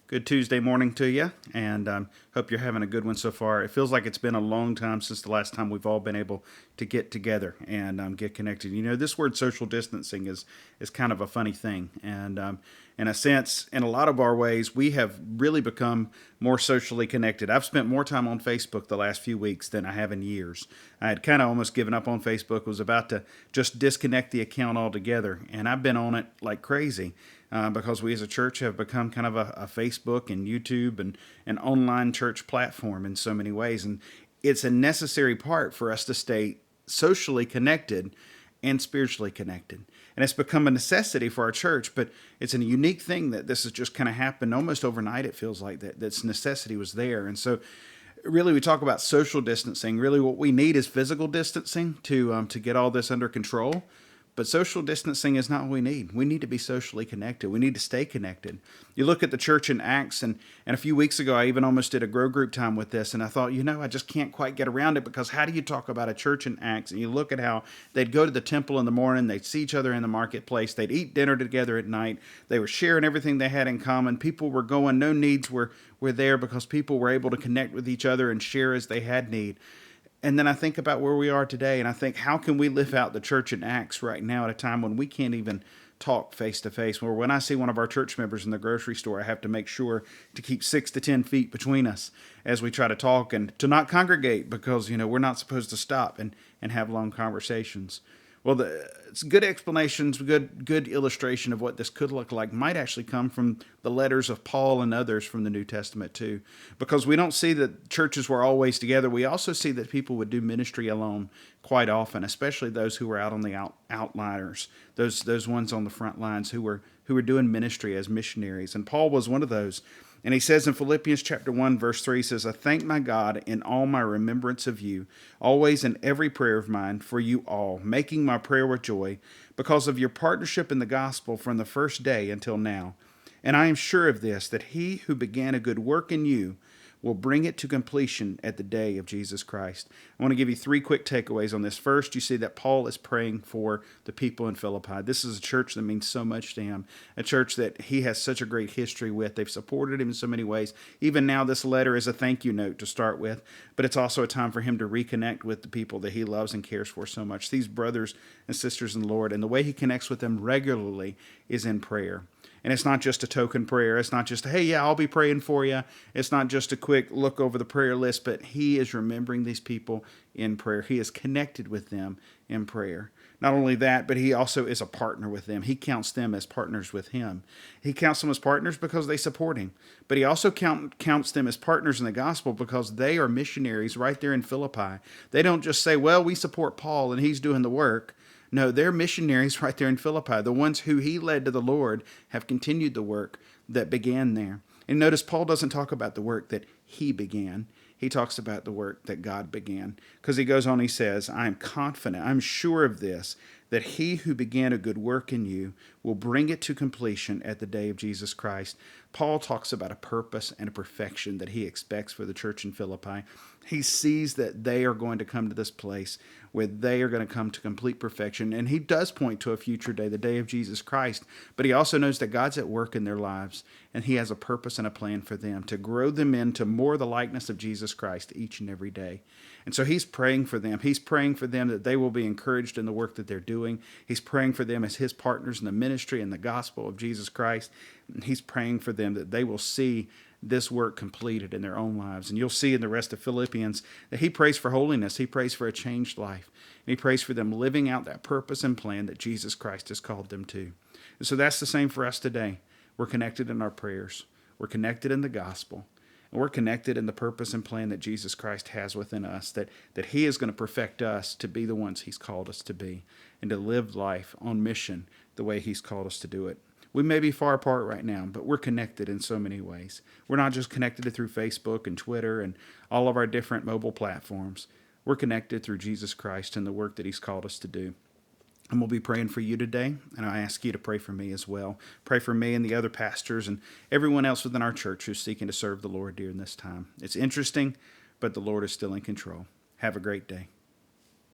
Good Tuesday morning to you, and hope you're having a good one so far. It feels like it's been a long time since the last time we've all been able to get together and get connected. You know, this word social distancing is kind of a funny thing, and in a sense, in a lot of our ways, we have really become more socially connected. I've spent more time on Facebook the last few weeks than I have in years. I had kind of almost given up on Facebook, was about to just disconnect the account altogether, and I've been on it like crazy. Because we as a church have become kind of a Facebook and YouTube and an online church platform in so many ways. And it's a necessary part for us to stay socially connected and spiritually connected. And it's become a necessity for our church, but it's a unique thing that this has just kind of happened almost overnight. It feels like that this necessity was there. And so really we talk about social distancing. Really what we need is physical distancing to get all this under control. But social distancing is not what we need. We need to be socially connected. We need to stay connected. You look at the church in Acts, and a few weeks ago, I even almost did a grow group time with this, and I thought, I just can't quite get around it, because how do you talk about a church in Acts? And you look at how they'd go to the temple in the morning, they'd see each other in the marketplace, they'd eat dinner together at night, they were sharing everything they had in common. People were going, no needs were there, because people were able to connect with each other and share as they had need. And then I think about where we are today, and I think, how can we live out the church in Acts right now at a time when we can't even talk face to face? Where when I see one of our church members in the grocery store, I have to make sure to keep 6 to 10 feet between us as we try to talk, and to not congregate, because we're not supposed to stop and have long conversations. Well, it's good explanations, good illustration of what this could look like might actually come from the letters of Paul and others from the New Testament too. Because we don't see that churches were always together. We also see that people would do ministry alone quite often, especially those who were out on the outliners, those ones on the front lines who were doing ministry as missionaries. And Paul was one of those. And he says in Philippians chapter 1, verse 3, he says, I thank my God in all my remembrance of you, always in every prayer of mine for you all, making my prayer with joy, because of your partnership in the gospel from the first day until now. And I am sure of this, that he who began a good work in you will bring it to completion at the day of Jesus Christ. I want to give you 3 quick takeaways on this. First, you see that Paul is praying for the people in Philippi. This is a church that means so much to him, a church that he has such a great history with. They've supported him in so many ways. Even now, this letter is a thank you note to start with, but it's also a time for him to reconnect with the people that he loves and cares for so much, these brothers and sisters in the Lord. And the way he connects with them regularly is in prayer. And it's not just a token prayer. It's not just, hey, yeah, I'll be praying for you. It's not just a quick look over the prayer list, but he is remembering these people in prayer. He is connected with them in prayer. Not only that, but he also is a partner with them. He counts them as partners with him. He counts them as partners because they support him. But he also counts them as partners in the gospel because they are missionaries right there in Philippi. They don't just say, well, we support Paul and he's doing the work. No, they're missionaries right there in Philippi. The ones who he led to the Lord have continued the work that began there. And notice Paul doesn't talk about the work that he began. He talks about the work that God began. Because he goes on, he says, I am confident, I'm sure of this, that he who began a good work in you will bring it to completion at the day of Jesus Christ. Paul talks about a purpose and a perfection that he expects for the church in Philippi. He sees that they are going to come to this place where they are going to come to complete perfection. And he does point to a future day, the day of Jesus Christ. But he also knows that God's at work in their lives, and he has a purpose and a plan for them to grow them into more the likeness of Jesus Christ each and every day. And so he's praying for them. He's praying for them that they will be encouraged in the work that they're doing. He's praying for them as his partners in the ministry and the gospel of Jesus Christ. And he's praying for them that they will see this work completed in their own lives. And you'll see in the rest of Philippians that he prays for holiness. He prays for a changed life. And he prays for them living out that purpose and plan that Jesus Christ has called them to. And so that's the same for us today. We're connected in our prayers. We're connected in the gospel. And we're connected in the purpose and plan that Jesus Christ has within us, that he is going to perfect us to be the ones he's called us to be and to live life on mission the way he's called us to do it. We may be far apart right now, but we're connected in so many ways. We're not just connected through Facebook and Twitter and all of our different mobile platforms. We're connected through Jesus Christ and the work that he's called us to do. And we'll be praying for you today, and I ask you to pray for me as well. Pray for me and the other pastors and everyone else within our church who's seeking to serve the Lord during this time. It's interesting, but the Lord is still in control. Have a great day.